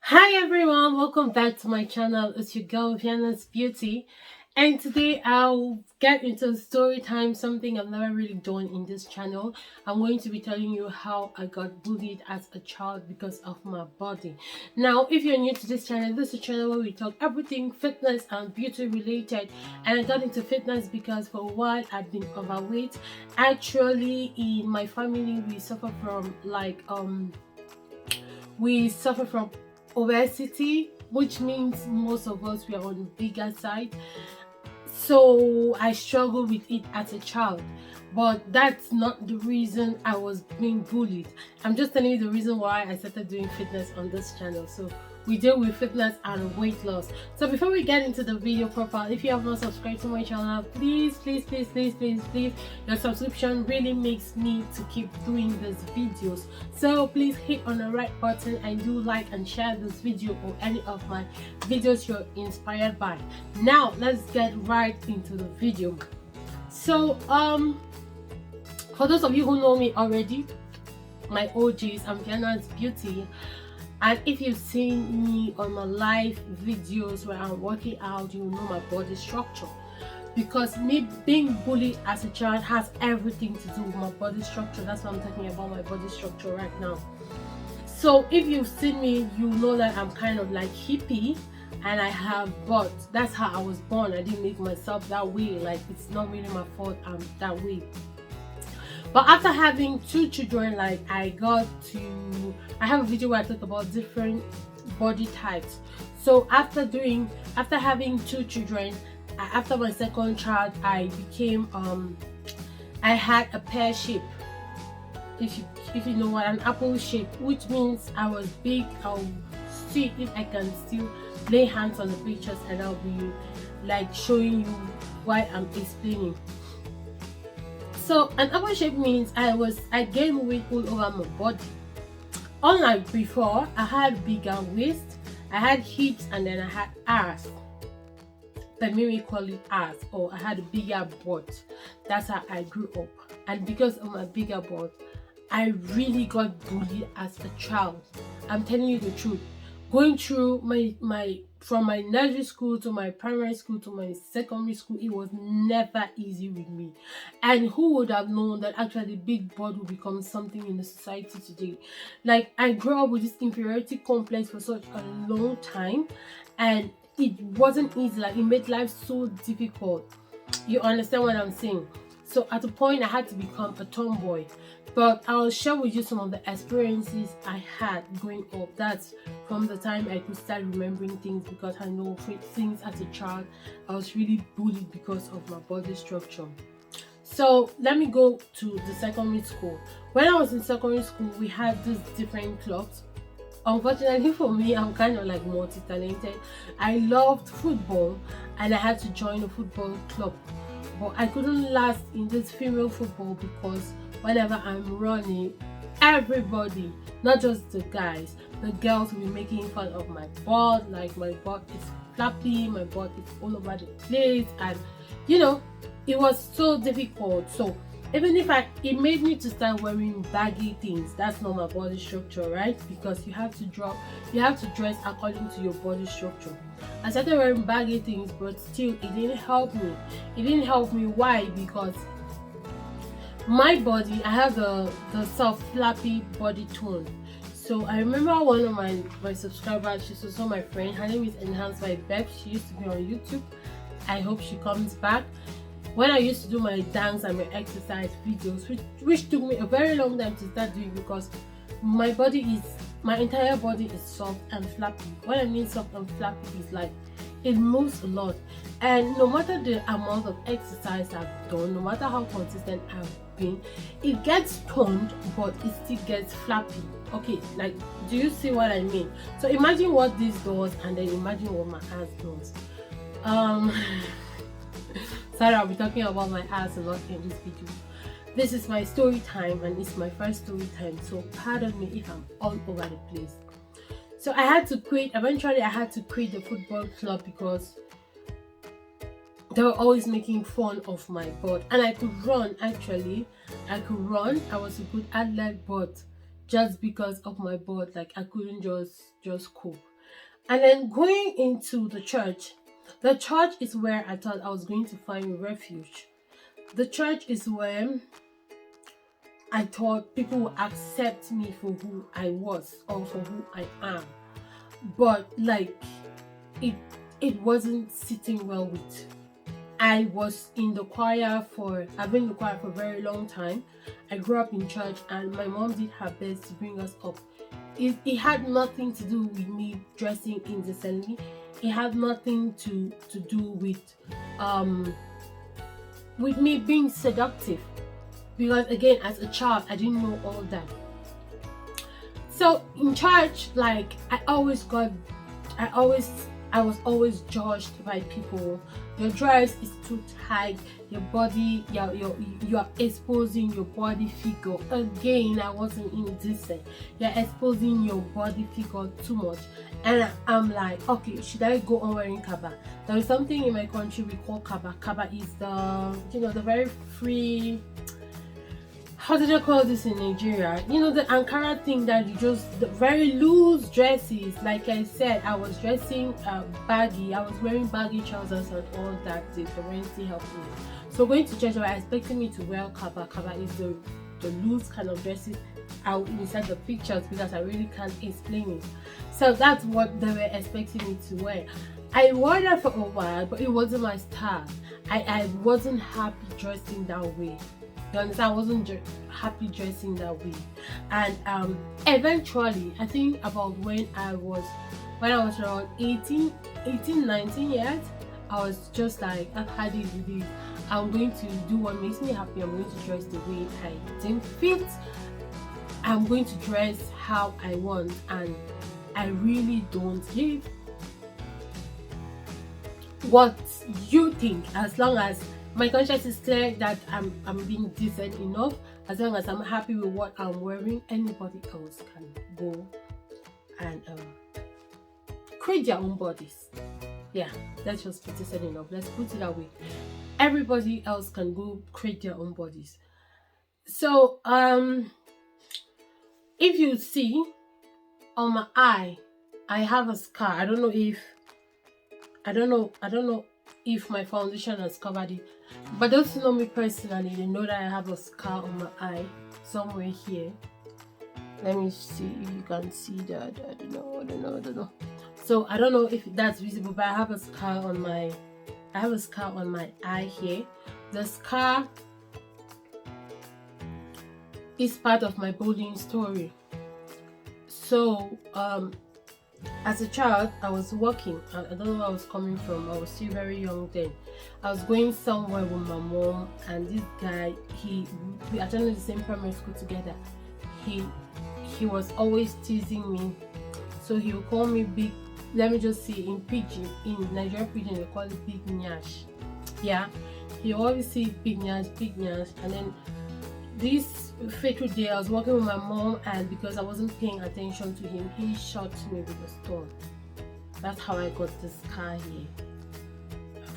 Hi everyone, welcome back to my channel. It's your girl Viana's Beauty, and today I'll get into story time, something I've never really done in this channel. I'm going to be telling you how I got bullied as a child because of my body. Now, if you're new to this channel, this is a channel where we talk everything fitness and beauty related, and I got into fitness because for a while I've been overweight. Actually, in my family we suffer from obesity, which means most of us we are on the bigger side. So I struggled with it as a child, but that's not the reason I was being bullied. I'm just telling you the reason why I started doing fitness on this channel. So we deal with fitness and weight loss. So before we get into the video proper, if you have not subscribed to my channel, please your subscription really makes me to keep doing these videos. So please hit on the right button and do like and share this video or any of my videos you're inspired by. Now let's get right into the video. So for those of you who know me already, my OGs, I'm Viana's Beauty. And if you've seen me on my live videos where I'm working out, you know my body structure. Because me being bullied as a child has everything to do with my body structure. That's why I'm talking about my body structure right now. So if you've seen me, you know that I'm kind of like hippie and I have butt. That's how I was born. I didn't make myself that way. Like, it's not really my fault I'm that way. But after having two children, like I have a video where I talk about different body types. So after having two children, after my second child, I became I had a pear shape. If you know what an apple shape, which means I was big. I'll see if I can still lay hands on the pictures and I'll be like showing you why I'm explaining. So an apple shape means I gained weight all over my body. Unlike before, I had bigger waist, I had hips, and then I had ass. But maybe we call it ass, or I had a bigger butt. That's how I grew up. And because of my bigger butt, I really got bullied as a child. I'm telling you the truth. Going through from my nursery school to my primary school to my secondary school, it was never easy with me. And who would have known that actually big butt would become something in the society today? Like, I grew up with this inferiority complex for such a long time, and it wasn't easy. Like, it made life so difficult. You understand what I'm saying? So at a point I had to become a tomboy. But I'll share with you some of the experiences I had growing up. That's from the time I could start remembering things, because I know things as a child I was really bullied because of my body structure. So let me go to the secondary school. When I was in secondary school, we had these different clubs. Unfortunately for me, I'm kind of like multi-talented. I loved football and I had to join a football club. But I couldn't last in this female football because whenever I'm running, everybody, not just the guys, the girls will be making fun of my butt. Like, my butt is flappy, my butt is all over the place, and you know, it was so difficult. So even if it made me to start wearing baggy things. That's not my body structure, right? Because you have to dress according to your body structure. I started wearing baggy things, but still it didn't help me. Why? Because my body, I have the soft flappy body tone. So I remember one of my subscribers, she's also my friend, her name is Enhanced by Beb. She used to be on YouTube. I hope she comes back. When I used to do my dance and my exercise videos, which took me a very long time to start doing, because my entire body is soft and flappy. What I mean soft and flappy is like it moves a lot, and no matter the amount of exercise I've done, no matter how consistent I've been, it gets toned, but it still gets flappy. Okay, like, do you see what I mean? So imagine what this does and then imagine what my ass does. Sorry, I'll be talking about my ass a lot in this video. This is my story time and it's my first story time, so pardon me if I'm all over the place. So I had to quit. Eventually I had to quit the football club because they were always making fun of my butt. And I could run, actually. I was a good athlete, but just because of my butt, like, I couldn't just cope. And then going into the church is where I thought I was going to find refuge. The church is where I thought people would accept me for who I was or for who I am. But like it it wasn't sitting well with. I was in the choir I've been in the choir for a very long time. I grew up in church and my mom did her best to bring us up. It had nothing to do with me dressing indecently. It had nothing to do with me being seductive. Because again, as a child, I didn't know all that. So in church, like I was always judged by people. Your dress is too tight, your body, you're exposing your body figure. Again, I wasn't indecent. You're exposing your body figure too much. And I'm like, okay, should I go on wearing kaba? There is something in my country we call kaba. Kaba is the very free, how do they call this in Nigeria? The Ankara thing that the very loose dresses. Like I said, I was dressing baggy. I was wearing baggy trousers and all that. The currency helped me. So going to church, they were expecting me to wear kaba. Kaba is the loose kind of dresses out inside the pictures because I really can't explain it. So that's what they were expecting me to wear. I wore that for a while, but it wasn't my style. I wasn't happy dressing that way. You understand? I wasn't happy dressing that way. And eventually, I think about when I was around 18, 19 years, I was just like, I've had it with it. I'm going to do what makes me happy. I'm going to dress the way I think fit. I'm going to dress how I want, and I really don't give what you think, as long as my conscience is clear that I'm being decent enough. As long as I'm happy with what I'm wearing, anybody else can go and create their own bodies. Yeah, let's just put it enough. Let's put it that way. Everybody else can go create their own bodies. So if you see on my eye, I have a scar. I don't know if my foundation has covered it, but those who know me personally, they know that I have a scar on my eye somewhere here. Let me see if you can see that. I don't know. So I don't know if that's visible, but I have a scar on my eye here. The scar is part of my bullying story. So as a child, I was working. I don't know where I was coming from. I was still very young then. I was going somewhere with my mom, and this guy, we attended the same primary school together. He was always teasing me. So he would call me big. Let me just say, in Pidgin, in Nigerian Pidgin, they call it big nyash. Yeah, he always say big nyash, and then this fateful day, I was working with my mom, and because I wasn't paying attention to him, he shot me with a stone. That's how I got this scar here.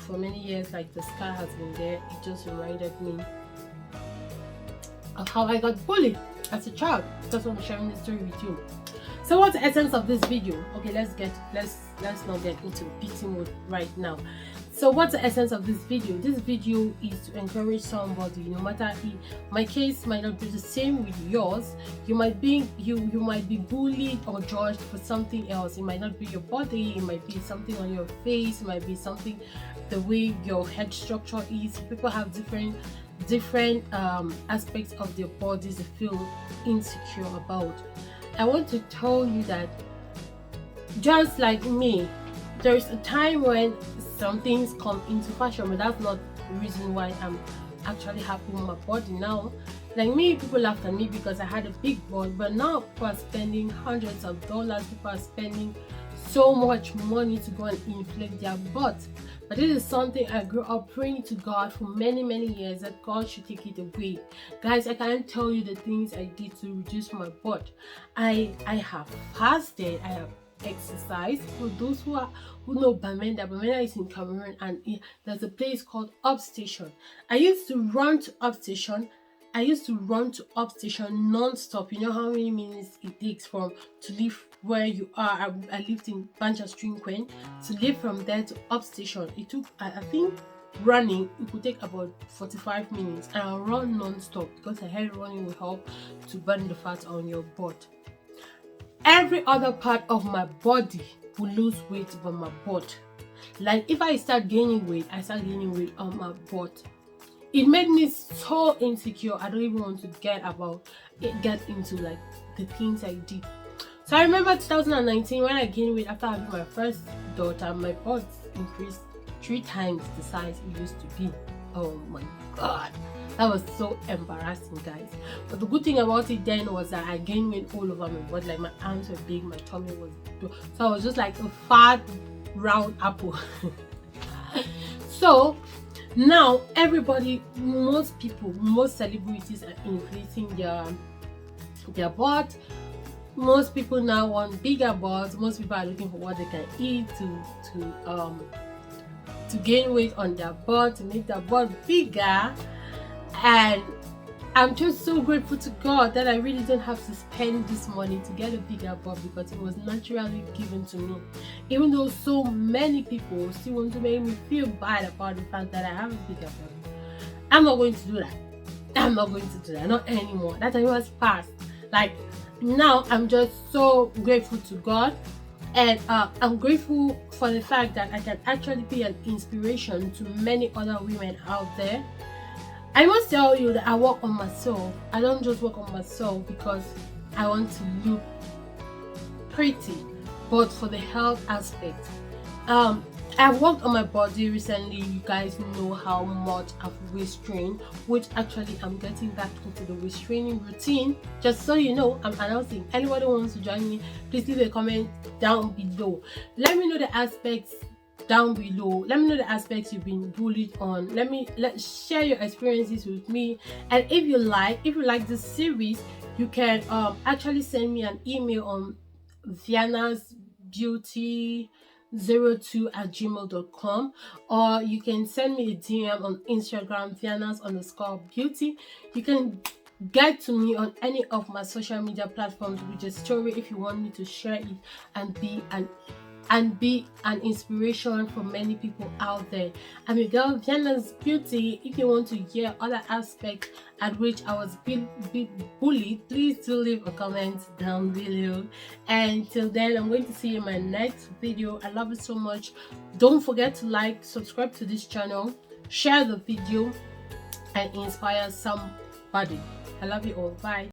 For many years, like, the scar has been there. It just reminded me of how I got bullied as a child. That's why I'm sharing this story with you. So what's the essence of this video? Okay, let's not get into victim mode right now. So what's the essence of this video? This video is to encourage somebody, no matter my case might not be the same with yours. You might be bullied or judged for something else. It might not be your body, it might be something on your face, it might be something the way your head structure is. People have different aspects of their bodies they feel insecure about. I want to tell you that just like me, there's a time when some things come into fashion, but that's not the reason why I'm actually happy with my body now. Like me, people laughed at me because I had a big butt, but now people are spending hundreds of dollars, people are spending so much money to go and inflate their butt. But this is something I grew up praying to God for many years, that God should take it away. Guys, I can't tell you the things I did to reduce my butt. I have fasted, I have exercised. For those who know Bamenda is in Cameroon, and there's a place called Upstation. I used to run to Upstation. I used to run to up station non-stop. You know how many minutes it takes from to leave where you are. I lived in Bancha Queen. To leave from there to up station, it took, I think, running, it could take about 45 minutes, and I'll run non-stop because I heard running will help to burn the fat on your butt. Every other part of my body will lose weight but my butt. Like if I start gaining weight, I start gaining weight on my butt. It made me so insecure. I don't even want to get into like the things I did. So I remember 2019 when I gained weight after having my first daughter, my butt increased 3 times the size it used to be. Oh my god, that was so embarrassing, guys. But the good thing about it then was that I gained weight all over my body. Like my arms were big, my tummy was big, so I was just like a fat round apple. So now everybody, most people, most celebrities are inflating their butt. Most people now want bigger butts. Most people are looking for what they can eat to gain weight on their butt, to make their butt bigger. And I'm just so grateful to God that I really don't have to spend this money to get a bigger butt, because it was naturally given to me. Even though so many people still want to make me feel bad about the fact that I have a bigger butt, I'm not going to do that. I'm not going to do that, not anymore. That time was past. Like now I'm just so grateful to God, and I'm grateful for the fact that I can actually be an inspiration to many other women out there. I must tell you that I work on myself. I don't just work on myself because I want to look pretty, but for the health aspect. I've worked on my body recently. You guys know how much I've waist trained, which actually I'm getting back into the waist training routine. Just so you know, I'm announcing. Anybody who wants to join me, please leave a comment down below. Let me know the aspects down below. Let me know the aspects you've been bullied on. Let's share your experiences with me. And if you like this series, you can actually send me an email on Viana's Beauty 02@gmail.com, or you can send me a DM on Instagram, Vianas_beauty. You can get to me on any of my social media platforms with a story if you want me to share it and be an inspiration for many people out there. I'm your girl Viana's Beauty. If you want to hear other aspects at which I was bullied, please do leave a comment down below. And till then, I'm going to see you in my next video. I love you so much. Don't forget to like, subscribe to this channel, share the video, and inspire somebody. I love you all. Bye.